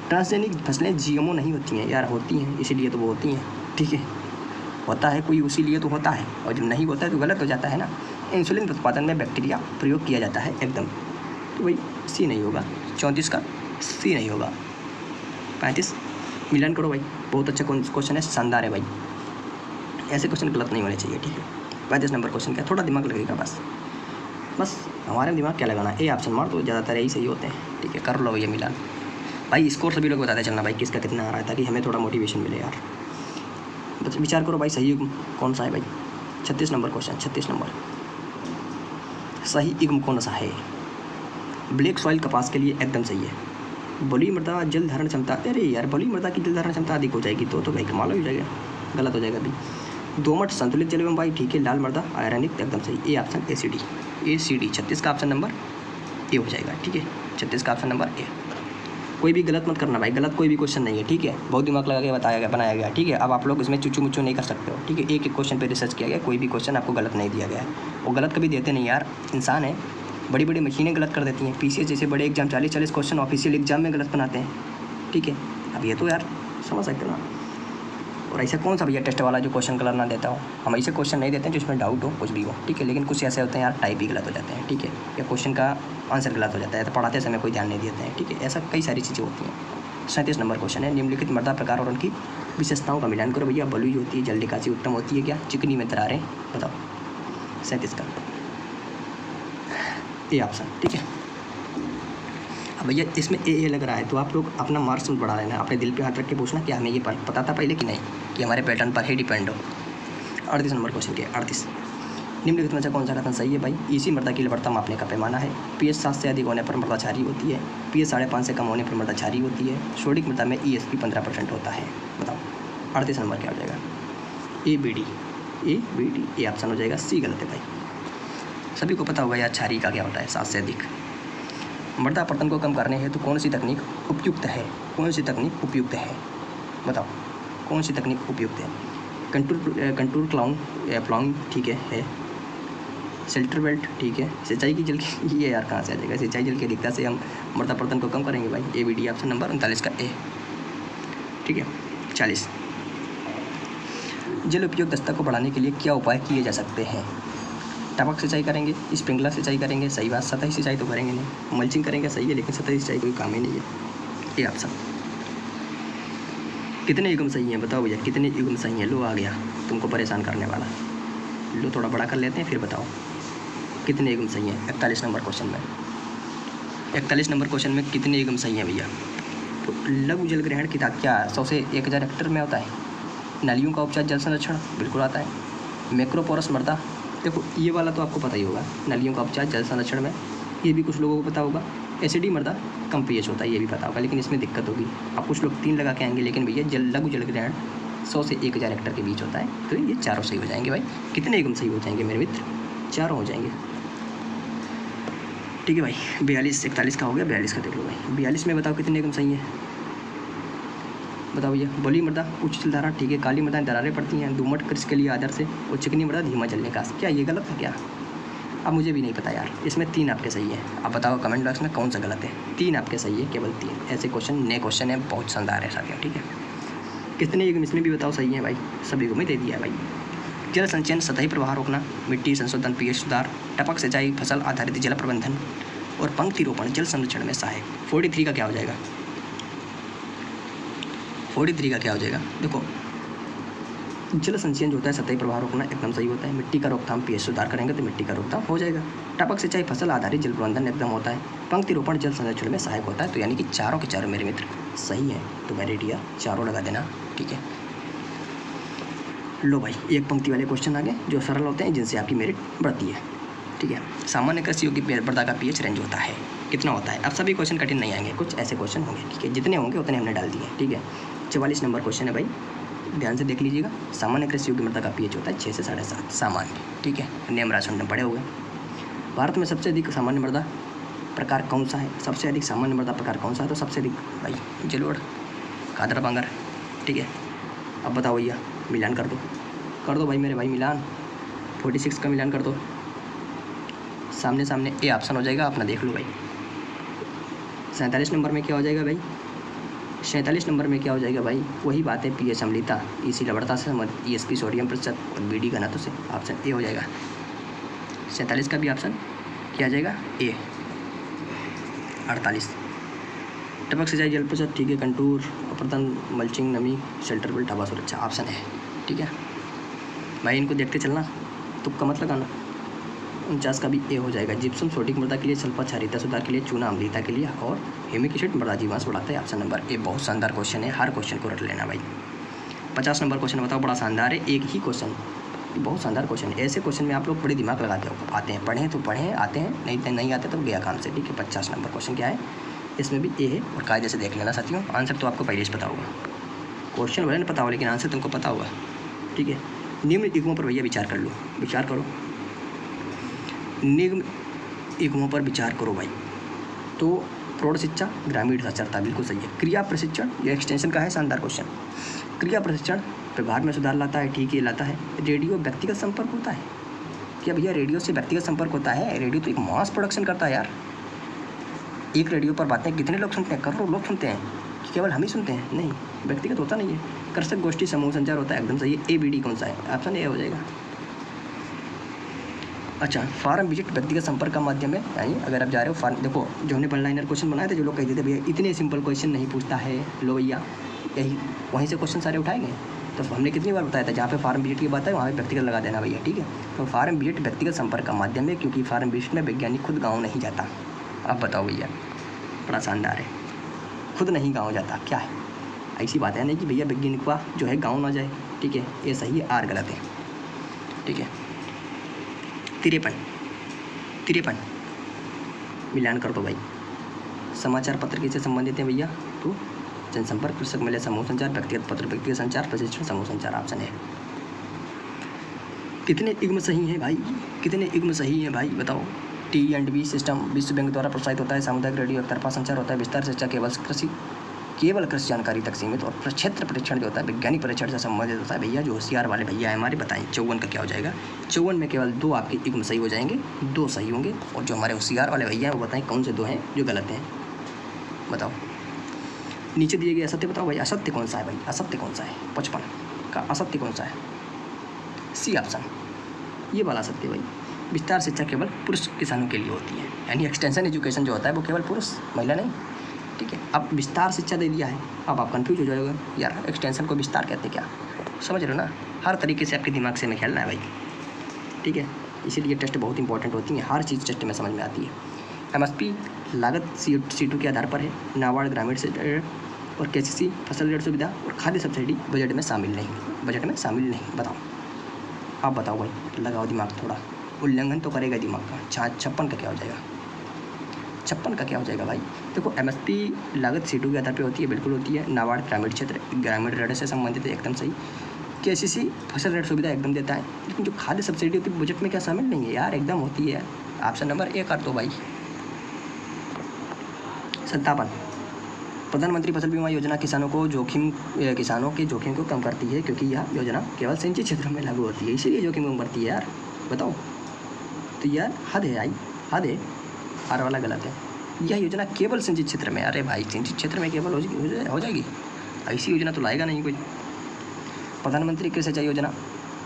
ट्रांसजेनिक फसलें GMO नहीं होती हैं यार, होती हैं, इसीलिए तो वो होती हैं, ठीक है। होता है कोई उसीलिए तो होता है, और जब नहीं होता है तो गलत हो जाता है ना। इंसुलिन उत्पादन में बैक्टीरिया प्रयोग किया जाता है, एकदम, तो भाई सी नहीं होगा। 34 का सी नहीं होगा। 35 मिलान करो भाई, बहुत अच्छा क्वेश्चन है, शानदार है भाई, ऐसे क्वेश्चन गलत नहीं होने चाहिए, ठीक है। 35 नंबर क्वेश्चन क्या, थोड़ा दिमाग लगेगा बस हमारे दिमाग क्या लगाना, ए ऑप्शन मार, तो ज़्यादातर यही सही होते हैं, ठीक है। कर लो भैया मिलान भाई, स्कोर सभी लोग बताते चलना भाई किसका कितना आ रहा है, ताकि हमें थोड़ा मोटिवेशन मिले यार। बस विचार करो भाई, सही युग्म कौन सा है भाई? 36 नंबर क्वेश्चन, 36 नंबर, सही युग्म कौन सा है? ब्लैक सॉइल कपास के लिए एकदम सही है। बलुई मृदा जल धारण क्षमता, अरे यार बलुई मृदा की जल धारण क्षमता अधिक हो जाएगी तो भाई कमाल हो जाएगा, गलत हो जाएगा अभी। दोमट संतुलित जलवायु भाई, ठीक है। लाल मृदा आयरनिक, एकदम सही, ए ऑप्शन ACD। 36 का ऑप्शन नंबर ए हो जाएगा, ठीक है। 36 का ऑप्शन नंबर ए। कोई भी गलत मत करना भाई, गलत कोई भी क्वेश्चन नहीं है, ठीक है। बहुत दिमाग लगा के बताया गया, बनाया गया, ठीक है। अब आप लोग इसमें चुचू मुचू नहीं कर सकते हो, ठीक है। एक क्वेश्चन पे रिसर्च किया गया, कोई भी क्वेश्चन आपको गलत नहीं दिया गया है, वो गलत कभी देते नहीं यार, इंसान है, बड़ी बड़ी मशीनें गलत कर देती हैं। पीसीएस जैसे बड़े एग्जाम 40-40 क्वेश्चन ऑफिशियल एग्जाम में गलत बनाते हैं, ठीक है। अब ये तो यार समझ सकते हो ना। और ऐसा कौन सा भैया टेस्ट वाला जो क्वेश्चन गलत ना देता हो। हम ऐसे क्वेश्चन नहीं देते हैं जिसमें डाउट हो, कुछ भी हो, ठीक है। लेकिन कुछ ऐसे होते हैं यार टाइप ही गलत हो जाते हैं, ठीक है, या क्वेश्चन का आंसर गलत हो जाता है, तो पढ़ाते समय कोई ध्यान नहीं देते हैं, ठीक है। ऐसा कई सारी चीज़ें होती हैं। 37 नंबर क्वेश्चन है, निम्नलिखित मृदा प्रकार और उनकी विशेषताओं का मिलान करो। भैया बलुई होती है, जल निकासी उत्तम होती है क्या, चिकनी में दरारें, बताओ। 37 का ए ऑप्शन, ठीक है। अब भैया इसमें ए लग रहा है तो आप लोग अपना मार्क्स बढ़ा लेना, अपने दिल पे हाथ रख के पूछना कि हमें ये पता था पहले कि नहीं, कि हमारे पैटर्न पर ही डिपेंड हो। 38 नंबर क्वेश्चन के 38, निम्नलिखित में से कौन सा कथन सही है भाई। इसी मृदा की लवणता मापने का पैमाना है। पीएच 7 से अधिक होने पर मृदा क्षारीय होती है। पीएच 5.5 से कम होने पर मृदा क्षारीय होती है। सोडिक मृदा में ESP 15% होता है, बताओ। 38 नंबर क्या हो जाएगा, ए ऑप्शन हो जाएगा। सी गलत है भाई। सभी को पता होगा यार क्षारीय का क्या होता है, 7 से अधिक। मृदा अपरदन को कम करने हेतु कौन सी तकनीक उपयुक्त है, कौन सी तकनीक उपयुक्त है, बताओ कौन सी तकनीक उपयुक्त है। कंटूर प्लाउइंग, ठीक है। शेल्टर बेल्ट, ठीक है। सिंचाई की जल की, ये यार कहाँ से आ जाएगा। सिंचाई जल की अधिकता से हम मृदा अपरदन को कम करेंगे भाई। ABD ऑप्शन नंबर 39 का ए, ठीक है। 40, जल उपयोग दक्षता को बढ़ाने के लिए क्या उपाय किए जा सकते हैं। टपक सिंचाई करेंगे, स्प्रिंकलर सिंचाई करेंगे, सही बात। सतही सिंचाई तो करेंगे नहीं, मल्चिंग करेंगे, सही है, लेकिन सतही सिंचाई कोई काम ही नहीं है, ये ऑप्शन। कितने युग्म सही हैं, बताओ भैया कितने युग्म सही हैं। लो आ गया तुमको परेशान करने वाला, लो थोड़ा बड़ा कर लेते हैं फिर बताओ कितने युग्म सही हैं। 41 नंबर क्वेश्चन में, 41 नंबर क्वेश्चन में कितने युग्म सही हैं भैया। तो लघु जल ग्रहण की क्या 100 से 1000 हेक्टेयर में होता है। नालियों का उपचार जल संरक्षण बिल्कुल आता है। मैक्रोपोरस मृदा, देखो ये वाला तो आपको पता ही होगा, नालियों का उपचार जल संरक्षण में, ये भी कुछ लोगों को पता होगा। एसिडी मृदा कम पीएच होता है, ये भी पता होगा, लेकिन इसमें दिक्कत होगी। आप कुछ लोग 3 लगा के आएंगे, लेकिन भैया लघु जल ग्रहण 100 से 1000 हेक्टेयर के बीच होता है, तो ये चारों सही हो जाएंगे भाई। कितने युग्म सही हो जाएंगे मेरे मित्र, चारों हो जाएंगे, ठीक है भाई। 42, 41 का हो गया, 42 का देख लो भाई। 42 में बताओ कितने युग्म सही है, बताओ भैया। बलुई मृदा उच्च जलधारा, ठीक है। काली मृदा दरारें पड़ती हैं। दोमट कृषि के लिए आदर्श से, और चिकनी मृदा धीमा जल निकास। क्या ये गलत है क्या, अब मुझे भी नहीं पता यार। इसमें 3 आपके सही है, आप बताओ कमेंट बॉक्स में कौन सा गलत है। 3 आपके सही है, केवल 3। ऐसे क्वेश्चन नए क्वेश्चन है, बहुत शानदार है साथियों, ठीक है। कितने युग्म इसमें भी बताओ सही है भाई, सभी को मैं दे दिया है भाई। जल संचयन, सतही प्रवाह रोकना, मिट्टी संशोधन, पीएच सुधार, टपक सिंचाई, फसल आधारित जल प्रबंधन और पंक्ति रोपण जल संरक्षण में सहायक। 43 का क्या हो जाएगा, 43 का क्या हो जाएगा। देखो जल संचयन जो होता है, सतही प्रवाह रोकना एकदम सही होता है। मिट्टी का रोकथाम, पीएच सुधार करेंगे तो मिट्टी का रोकथाम हो जाएगा। टपक सिंचाई, फसल आधारित जल प्रबंधन एकदम होता है। पंक्ति रोपण जल संरक्षण में सहायक होता है। तो यानी कि चारों के चारों मेरे मित्र सही है, तो मेरे डियर चारों लगा देना, ठीक है। लो भाई, एक पंक्ति वाले क्वेश्चन आ गए जो सरल होते हैं, जिनसे आपकी मेरिट बढ़ती है, ठीक है। सामान्य कृषि योग्य मृदा का पीएच रेंज होता है, कितना होता है। अब सभी क्वेश्चन कठिन नहीं आएंगे, कुछ ऐसे क्वेश्चन होंगे, ठीक है। जितने होंगे उतने हमने डाल दिए, ठीक है। 44 नंबर क्वेश्चन है भाई, ध्यान से देख लीजिएगा। सामान्य कृषि योग्य मृदा का पीएच होता है 6 से 7.5 सामान्य, ठीक है। नियम राशन में पढ़े हुए। भारत में सबसे अधिक सामान्य मृदा प्रकार कौन सा है, सबसे अधिक सामान्य मृदा प्रकार कौन सा है, तो सबसे अधिक भाई जलोढ़, कादर बांगर, ठीक है। अब बताओ भैया, मिलान कर दो भाई मेरे भाई, मिलान 46 का मिलान कर दो, सामने सामने ए ऑप्शन हो जाएगा, अपना देख लो भाई। 47 नंबर में क्या हो जाएगा भाई, 47 नंबर में क्या हो जाएगा भाई, वही बात है, पीएच अम्लता, इसी लवणता से ESP सोडियम प्रतिशत और BD घनत्व से, ऑप्शन ए हो जाएगा। 47 का भी ऑप्शन क्या आ जाएगा, ए। 48 टपक सिंचाई जल प्रतिशत, ठीक है। कंटूर अपरदन, मल्चिंग, नमी, शेल्टर बेल्ट, हवा सुरक्षा, ऑप्शन है, ठीक है भाई। इनको देखते चलना, तुक्का मत लगाना। 49 का भी ए हो जाएगा। जिप्सम सोडिक मृदा के लिए, सल्फर क्षारीयता सुधार के लिए, चूना अम्लीयता के लिए, और ह्यूमिक एसिड मृदा जीवांश बढ़ाता है, ऑप्शन नंबर ए। बहुत शानदार क्वेश्चन है, हर क्वेश्चन को रट लेना भाई। 50 नंबर क्वेश्चन बताओ, बड़ा शानदार है, एक ही क्वेश्चन, बहुत शानदार क्वेश्चन है। ऐसे क्वेश्चन में आप लोग बड़े दिमाग लगाते हो, आते हैं, पढ़ें तो पढ़ें, आते हैं, नहीं आते तो गया काम से, ठीक है। 50 नंबर क्वेश्चन क्या है, इसमें भी ए है, और कायदे से देख लेना साथियों। आंसर तो आपको पहले से पता होगा, क्वेश्चन भले नहीं पता हो, लेकिन आंसर तुमको पता होगा, ठीक है। निम्न युग्मों पर भैया विचार कर लो, विचार करो, निम्न युग्मों पर विचार करो भाई। तो प्रौढ़ शिक्षा, ग्रामीण साक्षरता, बिल्कुल सही है। क्रिया प्रशिक्षण, ये एक्सटेंशन का है, शानदार क्वेश्चन। क्रिया प्रशिक्षण व्यवहार में सुधार लाता है, ठीक है, लाता है। रेडियो व्यक्तिगत संपर्क होता है, क्या भैया रेडियो से व्यक्तिगत संपर्क होता है? रेडियो तो एक मास प्रोडक्शन करता है यार। एक रेडियो पर बातें कितने लोग सुनते हैं? करोड़ों लोग सुनते हैं। केवल हम ही सुनते हैं? नहीं, व्यक्तिगत होता नहीं है। कृषक गोष्ठी समूह संचार होता है, एकदम सही है। ABD कौन सा है? ऑप्शन ए हो जाएगा। अच्छा, फार्म विजिट व्यक्तिगत संपर्क का माध्यम है, यानी अगर आप जा रहे हो फार्म, देखो जो हमने वन लाइनर क्वेश्चन बनाए थे, जो लोग कहते थे भैया इतने सिंपल क्वेश्चन नहीं पूछता है, लो भैया यही वहीं से क्वेश्चन सारे उठाए गए। तो हमने कितनी बार बताया था, जहाँ पे फार्म विजिट की बात है वहाँ पे व्यक्तिगत लगा देना भैया, ठीक है। तो फार्म विजिट व्यक्तिगत संपर्क का माध्यम है, क्योंकि फार्म विजिट में वैज्ञानिक खुद गाँव नहीं जाता। अब बताओ भैया, बड़ा शानदार है, खुद नहीं गाँव जाता, क्या है? ऐसी बात है नहीं कि भैया वैज्ञानिक का जो है गाँव ना जाए, ठीक है, ये सही है, आर गलत है, ठीक है। 53 मिलान कर दो भाई। समाचार पत्र किससे संबंधित है भैया? तो जनसंपर्क, कृषक मेले, समूह संचार, व्यक्तिगत पत्र, व्यक्तिगत संचार, प्रशिक्षण, समूह संचार, ऑप्शन है। कितने इग्म सही हैं भाई? कितने इग्म सही हैं भाई बताओ? T&B सिस्टम विश्व बैंक द्वारा प्रोत्साहित होता है। सामुदायिक रेडियो एकतरफा संचार होता है। विस्तार शिक्षा केवल कृषि जानकारी तक सीमित। और क्षेत्र परीक्षण जो होता है वैज्ञानिक परीक्षण से संबंधित होता है। भैया जो होशियार वाले भैया है हमारे, बताएं 54 का क्या हो जाएगा? 54 में केवल 2 आपके इग्म सही हो जाएंगे, 2 सही होंगे। और जो हमारे होशियार वाले भैया हैं वो बताएं कौन से 2 हैं जो गलत हैं, बताओ। नीचे दिए गए असत्य बताओ भाई, असत्य कौन सा है भाई? असत्य कौन सा है? 55 का असत्य कौन सा है? सी ऑप्शन, ये वाला असत्य भाई। विस्तार शिक्षा केवल पुरुष किसानों के लिए होती है, यानी एक्सटेंशन एजुकेशन जो होता है वो केवल पुरुष, महिला नहीं, ठीक है। अब विस्तार शिक्षा दे दिया है, अब आप कंफ्यूज हो जाओगे यार एक्सटेंशन को विस्तार कहते क्या, समझ रहे हो ना? हर तरीके से आपके दिमाग से में खेलना है भाई, ठीक है। इसीलिए टेस्ट बहुत इंपॉर्टेंट होती है, हर चीज़ टेस्ट में समझ में आती है। MSP लागत C2 के आधार पर है। नाबार्ड ग्रामीण से और KCC फसल ऋण सुविधा और खाद्य सब्सिडी बजट में शामिल नहीं, बताओ। आप बताओ भाई, लगाओ दिमाग थोड़ा, उल्लंघन तो करेगा दिमाग का। 56 का क्या हो जाएगा? 56 का क्या हो जाएगा भाई? देखो MSP लागत C2 के आधार पे होती है, बिल्कुल होती है। नाबार्ड ग्रामीण ऋण से संबंधित है, एकदम सही। KCC फसल ऋण सुविधा एकदम देता है, लेकिन जो खाद्य सब्सिडी होती है बजट में क्या शामिल नहीं है यार, एकदम होती है। ऑप्शन नंबर A कर दो भाई। 57 प्रधानमंत्री फसल बीमा योजना किसानों के जोखिम को कम करती है, क्योंकि यह योजना केवल सिंचित क्षेत्रों में लागू होती है, इसीलिए जोखिम कम करती है यार, बताओ। तो यार हद है, आर वाला गलत है। यह योजना केवल सिंचित क्षेत्र में, अरे भाई सिंचित क्षेत्र में केवल हो जाएगी, ऐसी योजना तो लाएगा नहीं कोई। प्रधानमंत्री कृषि सिंचाई योजना,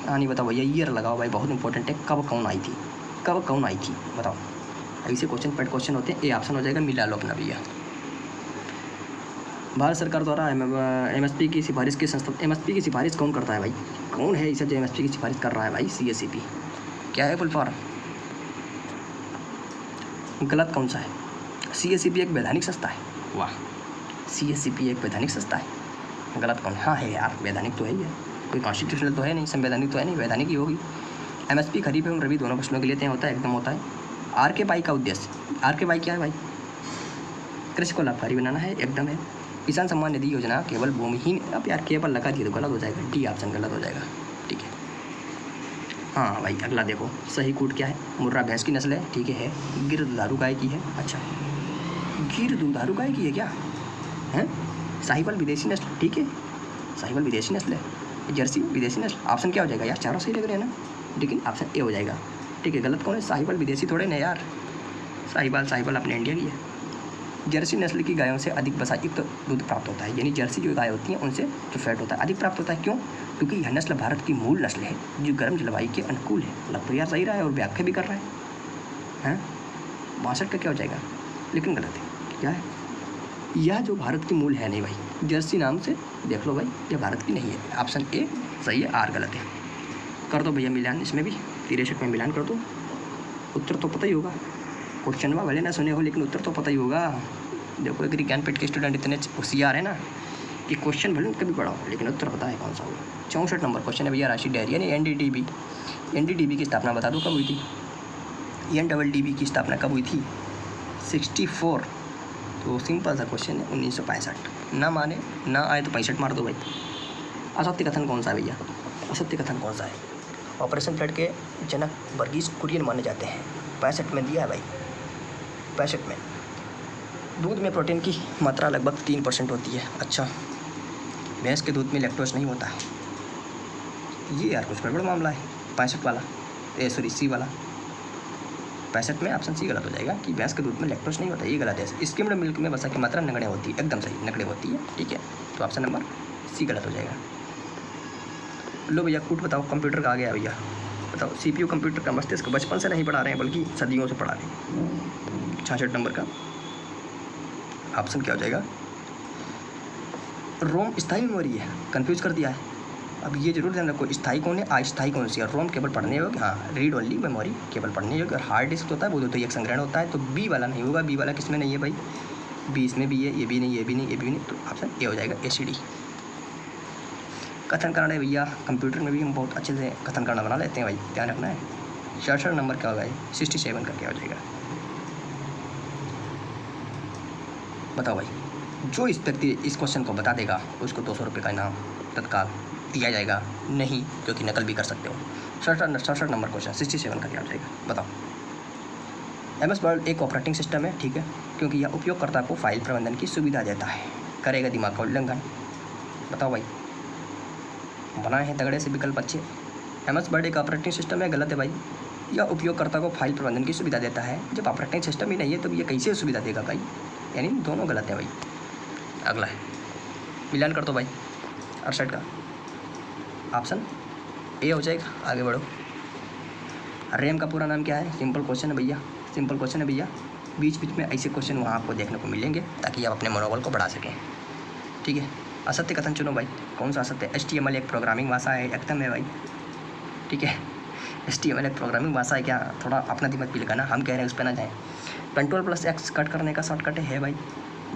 हाँ नहीं बताओ भैया, ईयर लगाओ भाई, बहुत इंपॉर्टेंट है। कब कौन आई थी बताओ। ऐसे क्वेश्चन होते हैं। ए ऑप्शन हो जाएगा, मिला लो अपना भैया। भारत सरकार द्वारा MSP की सिफारिश के संस्था, MSP की सिफारिश कौन करता है भाई? कौन है इसे जो MSP की सिफारिश कर रहा है भाई? CSCP। क्या है फुल फॉर्म? गलत कौन सा है? CSCP एक वैधानिक संस्था है। वाह, CSCP एक वैधानिक संस्था है। गलत कौन? हाँ है यार, वैधानिक तो है ही है, कोई कॉन्स्टिट्यूशनल तो है नहीं, संवैधानिक तो है नहीं, वैधानिक ही होगी। MSP खरीफ एवं रबी दोनों फसलों के लिए तय होता है, एकदम होता है। RKY का उद्देश्य, RKY क्या है भाई? कृषि को लाभकारी बनाना है, एकदम है। किसान सम्मान निधि योजना केवल भूमिहीन, अब यार केवल लगा दिए तो गलत हो जाएगा, D ऑप्शन गलत हो जाएगा, ठीक है। हाँ भाई अगला देखो, सही कूट क्या है? मुर्रा भैंस की नस्ल है, ठीक है। गिर दुधारू गाय की है, अच्छा गिर दुधारू गाय की है क्या है? साहिवाल विदेशी नस्ल, ठीक है, साहिवाल विदेशी नस्ल है। जर्सी विदेशी नस्ल, ऑप्शन क्या हो जाएगा यार? चारों सही लग रहे हैं ना, लेकिन ऑप्शन ए हो जाएगा, ठीक है। गलत कौन है? साहिवाल विदेशी थोड़े ना यार, साहिवाल अपने इंडिया की है। जर्सी नस्ल की गायों से अधिक वसायुक्त दूध प्राप्त होता है, यानी जर्सी जो गाय होती हैं उनसे जो फैट होता है अधिक प्राप्त होता है। क्यों? क्योंकि यह नस्ल भारत की मूल नस्ल है, जो गर्म जलवायु के अनुकूल है। लग तो यार सही रहा है और व्याख्या भी कर रहा है। 62 का क्या हो जाएगा? लेकिन गलत है, क्या है? यह जो भारत की मूल है नहीं भाई, जर्सी नाम से देख लो भाई, यह भारत की नहीं है। ऑप्शन ए सही है, आर गलत है। कर दो भैया मिलान, इसमें भी 63 में मिलान कर दो। उत्तर तो पता ही होगा, क्वेश्चन में भले ना सुने हो लेकिन उत्तर तो पता ही होगा। देखो एग्री ज्ञानपीठ के स्टूडेंट इतने होशियार है ना कि क्वेश्चन भले कभी पढ़ा हो लेकिन उत्तर पता है कौन सा होगा। 64 नंबर क्वेश्चन है भैया, राशि डेयरी यानी NDDB की स्थापना बता दो कब हुई थी? NDDB की स्थापना कब हुई थी? 64। तो सिंपल सा क्वेश्चन है, 1965। ना माने ना आए तो 65 मार दो भाई। असत्य कथन कौन सा है भैया? असत्य कथन कौन सा है? ऑपरेशन फ्लड के जनक वर्गीस कुरियन माने जाते हैं। 65 में दिया है भाई, 65 में। दूध में प्रोटीन की मात्रा लगभग 3% होती है। अच्छा, भैंस के दूध में लैक्टोज नहीं होता है। ये यार कुछ गड़बड़ मामला है 65 वाला। सॉरी सी वाला 65 में ऑप्शन सी गलत हो जाएगा कि भैंस के दूध में लैक्टोज नहीं होता, ये गलत है। स्किम्ड मिल्क में वसा की मात्रा नगण्य होती है, एकदम सही, नगण्य होती है, ठीक है। तो ऑप्शन नंबर सी गलत हो जाएगा। लो भैया कूट बताओ, कंप्यूटर का आ गया भैया, बताओ CPU कंप्यूटर का मस्तिष्क बचपन से नहीं पढ़ा रहे हैं बल्कि सदियों से पढ़ा रहे हैं। 66 नंबर का ऑप्शन क्या हो जाएगा? रोम स्थायी मेमोरी है, कंफ्यूज कर दिया है। अब ये जरूर ध्यान रखो, स्थायी कौन है, अस्थायी कौन सी है। रोम केवल पढ़ने योग्य, हाँ रीड ओनली मेमोरी केवल पढ़ने योग्य, और हार्ड डिस्क होता है वो तो एक संग्रहण होता है। तो बी वाला नहीं होगा, बी वाला किसमें नहीं है भाई, बी इसमें भी है, ये भी नहीं, ये भी नहीं, ये भी नहीं, तो ऑप्शन ए हो जाएगा ACD। कथन करना है भैया, कंप्यूटर में भी हम बहुत अच्छे से कथन करना बना लेते हैं भाई, ध्यान रखना है। 66 नंबर क्या होगा, 67 का क्या हो जाएगा, बताओ भाई। जो इस व्यक्ति इस क्वेश्चन को बता देगा उसको 200 रुपये का इनाम तत्काल दिया जाएगा, नहीं क्योंकि नकल भी कर सकते हो। 67 नंबर क्वेश्चन 67 का क्या हो जाएगा, बताओ। MS वर्ड एक ऑपरेटिंग सिस्टम है, ठीक है, क्योंकि यह उपयोगकर्ता को फाइल प्रबंधन की सुविधा देता है, करेगा दिमाग का उल्लंघन, बताओ भाई। बनाए हैं तगड़े से विकल्प अच्छे। MS वर्ड एक ऑपरेटिंग सिस्टम है, गलत है भाई। यह उपयोगकर्ता को फाइल प्रबंधन की सुविधा देता है, जब ऑपरेटिंग सिस्टम ही नहीं है तो ये कैसे सुविधा देगा भाई, यानी दोनों गलत है भाई। अगला है, मिलान कर दो भाई 68 का ऑप्शन ए हो जाएगा। आगे बढ़ो। रैम का पूरा नाम क्या है, सिंपल क्वेश्चन है भैया, सिंपल क्वेश्चन है भैया। बीच बीच में ऐसे क्वेश्चन वहाँ आपको देखने को मिलेंगे ताकि आप अपने मनोबल को बढ़ा सकें, ठीक है। असत्य कथन चुनो भाई, कौन सा असत्य? HTML एक प्रोग्रामिंग भाषा है, एकदम है भाई, ठीक है। HTML एक प्रोग्रामिंग भाषा है क्या, थोड़ा अपना दिमाग भी लगाना, हम कह रहे हैं उस पर ना जाएँ। Ctrl+X कट करने का शॉर्टकट है भाई।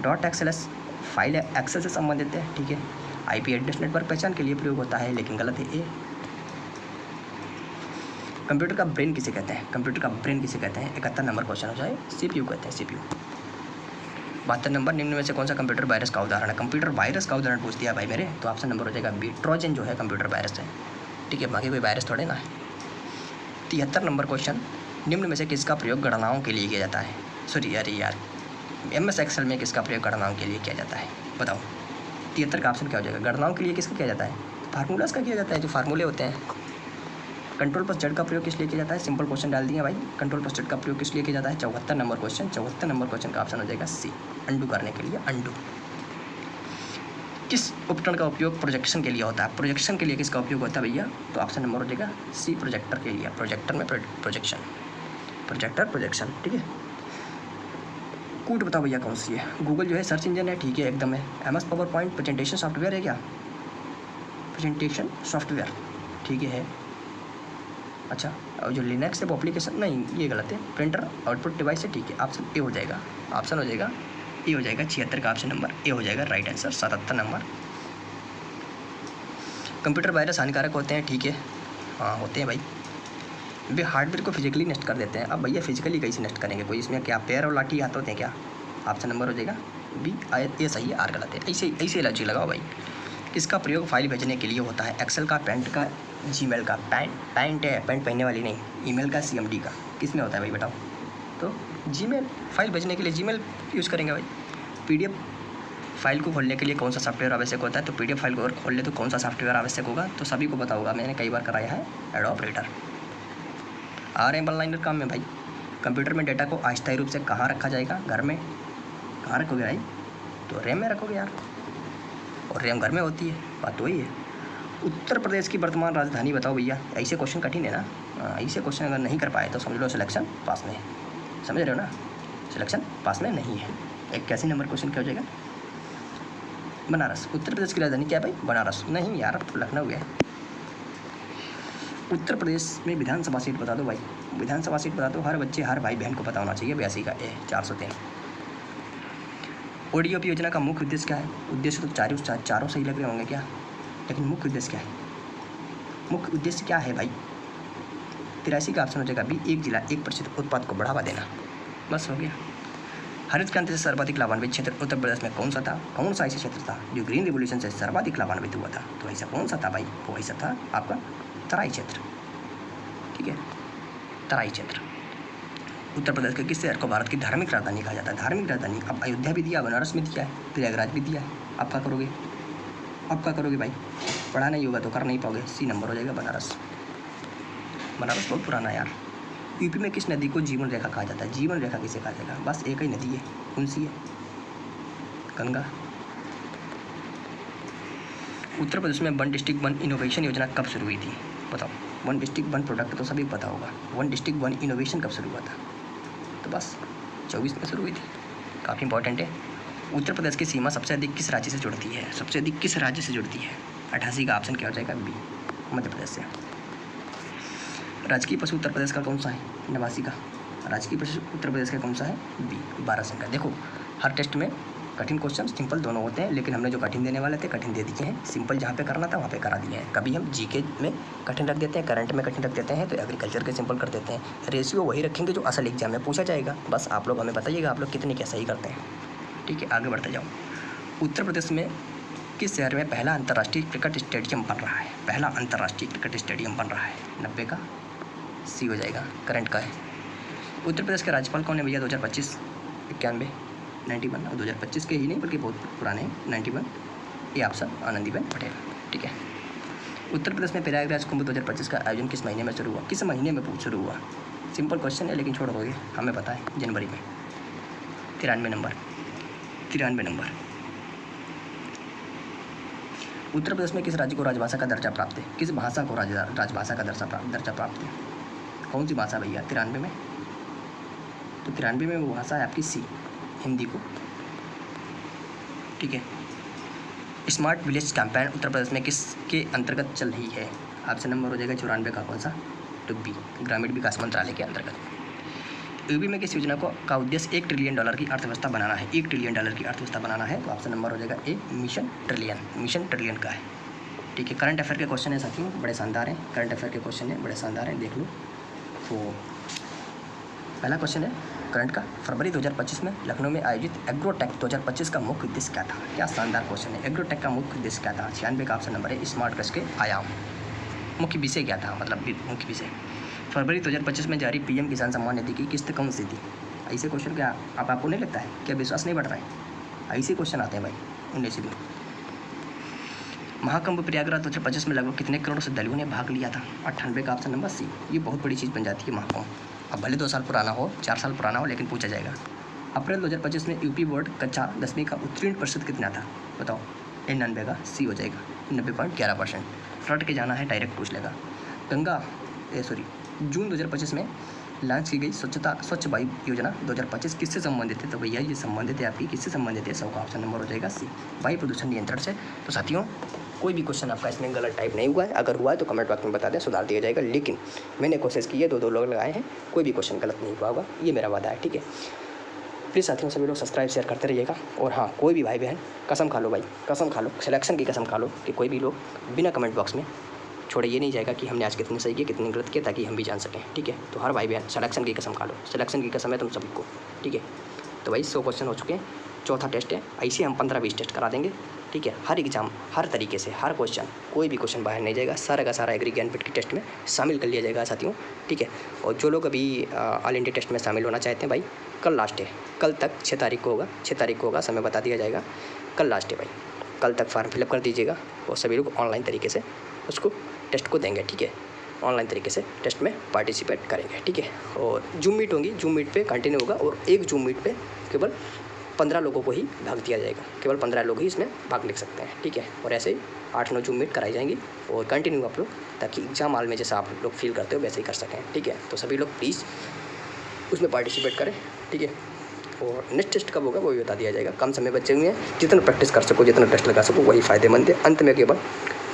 .xls फाइल एक्सेस से संबंधित है, ठीक है। IP एड्रेस नेटवर्क पहचान के लिए प्रयोग होता है, लेकिन गलत है ए। कंप्यूटर का ब्रेन किसे कहते हैं, कंप्यूटर का ब्रेन किसे कहते हैं? 71 नंबर क्वेश्चन हो जाए, CPU कहते हैं, CPU। 72 नंबर, निम्न में से कौन सा कंप्यूटर वायरस का उदाहरण है? कंप्यूटर वायरस का उदाहरण पूछ दिया भाई मेरे, तो ऑप्शन नंबर हो जाएगा बी, ट्रोजन जो है कंप्यूटर वायरस है, ठीक है, बाकी कोई वायरस थोड़े ना है। 73 नंबर क्वेश्चन, निम्न में से किसका प्रयोग गणनाओं के लिए किया जाता है? सॉरी अरे यार, MS Excel में किसका प्रयोग गणनाओं के लिए किया जाता है, बताओ। 73 का ऑप्शन क्या हो जाएगा? गणनाओं के लिए किसका किया जाता है? फार्मूलाज का किया जाता है, जो फार्मूले होते हैं। Ctrl+Z का प्रयोग किस लिए किया जाता है? सिंपल क्वेश्चन डाल दिया भाई, Ctrl+Z का प्रयोग किस लिए किया जाता है? 74 नंबर क्वेश्चन, 74 नंबर क्वेश्चन का ऑप्शन हो जाएगा सी, अंडू करने के लिए, अंडू। किस उपकरण का उपयोग प्रोजेक्शन के लिए होता है? प्रोजेक्शन के लिए किसका उपयोग होता है भैया? तो ऑप्शन नंबर हो जाएगा सी, प्रोजेक्टर के लिए, प्रोजेक्टर में प्रोजेक्शन, प्रोजेक्टर प्रोजेक्शन, ठीक है। कूट बताओ भैया कौन सी है? गूगल जो है सर्च इंजन है, ठीक है, एकदम है। MS power point presentation software है क्या? प्रेजेंटेशन सॉफ्टवेयर, ठीक है। अच्छा, और जो लिनक्स है वो एप्लीकेशन नहीं, ये गलत है। प्रिंटर आउटपुट डिवाइस है, ठीक है, ऑप्शन ए हो जाएगा, ऑप्शन हो जाएगा ए हो जाएगा। 76 का ऑप्शन नंबर ए हो जाएगा right answer. 77 number, computer virus हानिकारक होते हैं, ठीक है, हाँ होते हैं भाई। वे हार्डवेयर को फिजिकली नष्ट कर देते हैं। अब भैया फिजिकली कैसे नष्ट करेंगे, कोई इसमें क्या पैर और लाठी हाथ होते हैं क्या? ऑप्शन नंबर हो जाएगा बी, ये सही है, आर गलत है। ऐसे ऐसे लॉजिक लगाओ भाई। किसका प्रयोग फाइल भेजने के लिए होता है? एक्सेल का, पेंट का, जीमेल का। पैंट है, पैंट पहनने वाली नहीं, ईमेल का, CMD का, किस में होता है भाई बताओ? तो जीमेल, फाइल भेजने के लिए जीमेल यूज़ करेंगे भाई। PDF फाइल को खोलने के लिए कौन सा सॉफ्टवेयर आवश्यक होता है? तो PDF फाइल को अगर खोल ले तो कौन सा सॉफ्टवेयर आवश्यक होगा? तो सभी को पता होगा, मैंने कई बार कराया है, एडोब रीडर। आ रहे हैं वन लाइनर काम में भाई। कंप्यूटर में डेटा को अस्थायी रूप से कहाँ रखा जाएगा? घर में। कहाँ रखोगे भाई? तो रैम में रखोगे यार, और रैम घर में होती है, बात तो वही है। उत्तर प्रदेश की वर्तमान राजधानी बताओ भैया। ऐसे क्वेश्चन कठिन है ना, ऐसे क्वेश्चन अगर नहीं कर पाए तो समझ लो सिलेक्शन पास में है, समझ रहे हो ना, सिलेक्शन पास में नहीं है। 81 नंबर क्वेश्चन क्या हो जाएगा? बनारस। उत्तर प्रदेश की राजधानी क्या है भाई? बनारस नहीं यार, तो लखनऊ है। उत्तर प्रदेश में विधानसभा सीट बता दो भाई, विधानसभा सीट बता दो, हर बच्चे हर भाई बहन को पता होना चाहिए। 82 का ए, 403। ODOP योजना का मुख्य उद्देश्य क्या है? उद्देश्य तो चारों सही लग रहे होंगे क्या, लेकिन मुख्य उद्देश्य क्या है? मुख्य उद्देश्य क्या है भाई? 83 का ऑप्शन हो जाएगा बी, एक जिला 1% उत्पाद को बढ़ावा देना। बस हो गया। हरित क्रांति से सर्वाधिक लाभान्वित क्षेत्र उत्तर प्रदेश में कौन सा था? कौन सा ऐसा क्षेत्र था जो ग्रीन रिवोल्यूशन से सर्वाधिक लाभान्वित हुआ था? तो ऐसा कौन सा था भाई? वो ऐसा था आपका तराई क्षेत्र, ठीक है, तराई क्षेत्र। उत्तर प्रदेश के किस शहर को भारत की धार्मिक राजधानी कहा जाता है? धार्मिक राजधानी, अब अयोध्या भी दिया, बनारस भी दिया है, प्रयागराज भी दिया है। आप क्या करोगे? अब क्या करोगे भाई? पढ़ा नहीं होगा तो कर नहीं पाओगे। सी नंबर हो जाएगा बनारस। बनारस बहुत पुराना है यार। यूपी में किस नदी को जीवन रेखा कहा जाता है? जीवन रेखा किसे कहा जाएगा? बस एक ही नदी है, कौन सी है? गंगा। उत्तर प्रदेश में वन डिस्ट्रिक्ट वन इनोवेशन योजना कब शुरू हुई थी? बताओ। वन डिस्ट्रिक्ट वन प्रोडक्ट तो सभी को पता होगा, वन डिस्ट्रिक्ट वन इनोवेशन कब शुरू हुआ था? तो बस 24 में शुरू हुई थी। काफ़ी इंपॉर्टेंट है। उत्तर प्रदेश की सीमा सबसे अधिक किस राज्य से जुड़ती है? सबसे अधिक किस राज्य से जुड़ती है? 88 का ऑप्शन क्या हो जाएगा? बी, मध्य प्रदेश से। राजकीय पशु उत्तर प्रदेश का कौन सा है? 89 का। राजकीय पशु उत्तर प्रदेश का कौन सा है? बी, बारहसिंगा का। देखो हर टेस्ट में कठिन क्वेश्चन सिंपल दोनों होते हैं, लेकिन हमने जो कठिन देने वाले थे कठिन दे दिए हैं, सिंपल जहाँ पे करना था वहाँ पे करा दिए हैं। कभी हम जीके में कठिन रख देते हैं, करंट में कठिन रख देते हैं, तो एग्रीकल्चर के सिंपल कर देते हैं। रेशियो वही रखेंगे जो असल एग्जाम में पूछा जाएगा। बस आप लोग हमें बताइएगा आप लोग कितने क्या सही करते हैं। ठीक है, आगे बढ़ते जाओ। उत्तर प्रदेश में किस शहर में पहला अंतर्राष्ट्रीय क्रिकेट स्टेडियम बन रहा है? पहला अंतर्राष्ट्रीय क्रिकेट स्टेडियम बन रहा है। 90 का सी हो जाएगा, करंट का है। उत्तर प्रदेश के राज्यपाल कौन है भैया? 2025, 91, 91 और 2025 के ही नहीं बल्कि बहुत पुराने हैं। 91 ये ऑप्शन आनंदीबेन पटेल। ठीक है। उत्तर प्रदेश में प्रयागराज कुंभ 2025 का आयोजन किस महीने में शुरू हुआ? किस महीने में शुरू हुआ? सिंपल क्वेश्चन है लेकिन छोड़ दोगे, हमें पता है, जनवरी में। 93 नंबर। उत्तर प्रदेश में किस राज्य को राजभाषा का दर्जा प्राप्त है? किस भाषा को राजभाषा का दर्जा प्राप्त है? कौन सी भाषा भैया? 93 में। तो 93 में वो भाषा है आपकी सी, हिंदी को। ठीक है। Smart village campaign Uttar Pradesh में किसके अंतर्गत चल रही है? ऑप्शन नंबर हो जाएगा 94 का कौन सा? तो बी, ग्रामीण विकास मंत्रालय के अंतर्गत। यूपी में किस योजना का उद्देश्य $1 ट्रिलियन की अर्थव्यवस्था बनाना है? $1 ट्रिलियन की अर्थव्यवस्था बनाना है, तो ऑप्शन नंबर हो जाएगा ए, मिशन ट्रिलियन का है। ठीक है। करंट अफेयर के क्वेश्चन है साथियों, बड़े शानदार हैं। करंट अफेयर के क्वेश्चन है बड़े शानदार हैं, देख लो। तो पहला क्वेश्चन है करंट का। फरवरी 2025 में लखनऊ में आयोजित एग्रोटेक 2025 का मुख्य उद्देश्य क्या था? क्या शानदार क्वेश्चन है। एग्रोटेक का मुख्य उद्देश्य क्या था? 96 का ऑप्शन नंबर है, स्मार्ट कृषि के आयाम। मुख्य विषय क्या था? मतलब मुख्य विषय। फरवरी 2025 में जारी पीएम किसान सम्मान निधि की किस्त कौन सी थी? ऐसे क्वेश्चन क्या आपको नहीं लगता है? क्या विश्वास नहीं बढ़ रहा है? ऐसे क्वेश्चन आते हैं भाई 19 दिन। महाकुंभ प्रयागराज 2025 में लगभग कितने करोड़ श्रद्धालुओं ने भाग लिया था? 98 का ऑप्शन नंबर सी। ये बहुत बड़ी चीज़ बन जाती है महाकुंभ। अब भले 2 साल पुराना हो, 4 साल पुराना हो, लेकिन पूछा जाएगा। अप्रैल 2025 में यूपी बोर्ड कक्षा 10वीं का उत्तीर्ण प्रतिशत कितना था? बताओ। 99 का सी हो जाएगा, 90.11%। रट के जाना है, डायरेक्ट पूछ लेगा। जून 2025 में लॉन्च की गई स्वच्छ वायु योजना 2025 किससे संबंधित है? तो भैया ये संबंधित है आपकी, किससे संबंधित है? 100 का ऑप्शन नंबर हो जाएगा सी, वायु प्रदूषण नियंत्रण से। तो साथियों कोई भी क्वेश्चन आपका इसमें गलत टाइप नहीं हुआ है, अगर हुआ है तो कमेंट बॉक्स में बता दें, सुधार दिया जाएगा। लेकिन मैंने कोशिश की है, 2 लोग लगाए हैं, कोई भी क्वेश्चन गलत नहीं हुआ होगा, ये मेरा वादा है। ठीक है। प्लीज़ साथियों सभी लोग सब्सक्राइब शेयर करते रहिएगा। और हाँ, कोई भी भाई बहन कसम खा लो भाई, कसम खा लो, सिलेक्शन की कसम खा लो कि कोई भी लोग बिना कमेंट बॉक्स में छोड़े ये नहीं जाएगा कि हमने आज कितनी सही किया कितनी गलत किया, ताकि हम भी जान सकें। ठीक है। तो हर भाई बहन सिलेक्शन की कसम खा लो, सिलेक्शन की कसम है तुम सभी को। ठीक है। तो भाई 100 क्वेश्चन हो चुके हैं, चौथा टेस्ट है। ऐसे हम 15-20 टेस्ट करा देंगे। ठीक है। हर एग्जाम हर तरीके से हर क्वेश्चन, कोई भी क्वेश्चन बाहर नहीं जाएगा, सारा का सारा एग्री ज्ञानपीठ की टेस्ट में शामिल कर लिया जाएगा साथियों। ठीक है। और जो लोग अभी ऑल इंडिया टेस्ट में शामिल होना चाहते हैं भाई, कल लास्ट है, कल तक 6 तारीख को होगा, 6 तारीख को होगा, समय बता दिया जाएगा। कल लास्ट है भाई, कल तक फॉर्म फिलअप कर दीजिएगा और सभी लोग ऑनलाइन तरीके से उसको टेस्ट को देंगे। ठीक है। ऑनलाइन तरीके से टेस्ट में पार्टिसिपेट करेंगे। ठीक है। और जूम मीट होंगी, जूम मीट पे कंटिन्यू होगा, और एक जूम मीट पे केवल 15 लोगों को ही भाग दिया जाएगा, केवल 15 लोग ही इसमें भाग ले सकते हैं। ठीक है। और ऐसे ही 8-9 जूम मीट कराई जाएंगी और कंटिन्यू आप लोग, ताकि एग्जाम हॉल में जैसा आप लोग फील करते हो वैसे ही कर सकें। ठीक है। तो सभी लोग प्लीज़ उसमें पार्टिसिपेट करें। ठीक है। और नेक्स्ट टेस्ट कब होगा वो भी बता दिया जाएगा। कम समय बचे हुए हैं, जितना प्रैक्टिस कर सको, जितना टेस्ट लगा सको वही फ़ायदेमंद है। अंत में केवल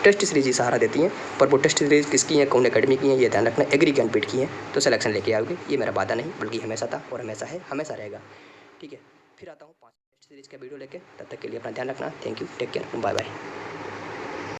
टेस्ट सीरीज ही सहारा देती हैं, पर वो टेस्ट सीरीज किसकी है, कौन अकेडमी की है, ये ध्यान रखना। एग्री ज्ञानपीठ की है तो सिलेक्शन लेके आओगे, ये मेरा वादा नहीं बल्कि हमेशा था और हमेशा है, हमेशा रहेगा। ठीक है। फिर आता हूँ 5 टेस्ट सीरीज का वीडियो लेके, तब तक के लिए अपना ध्यान रखना। Thank you, take care, bye bye.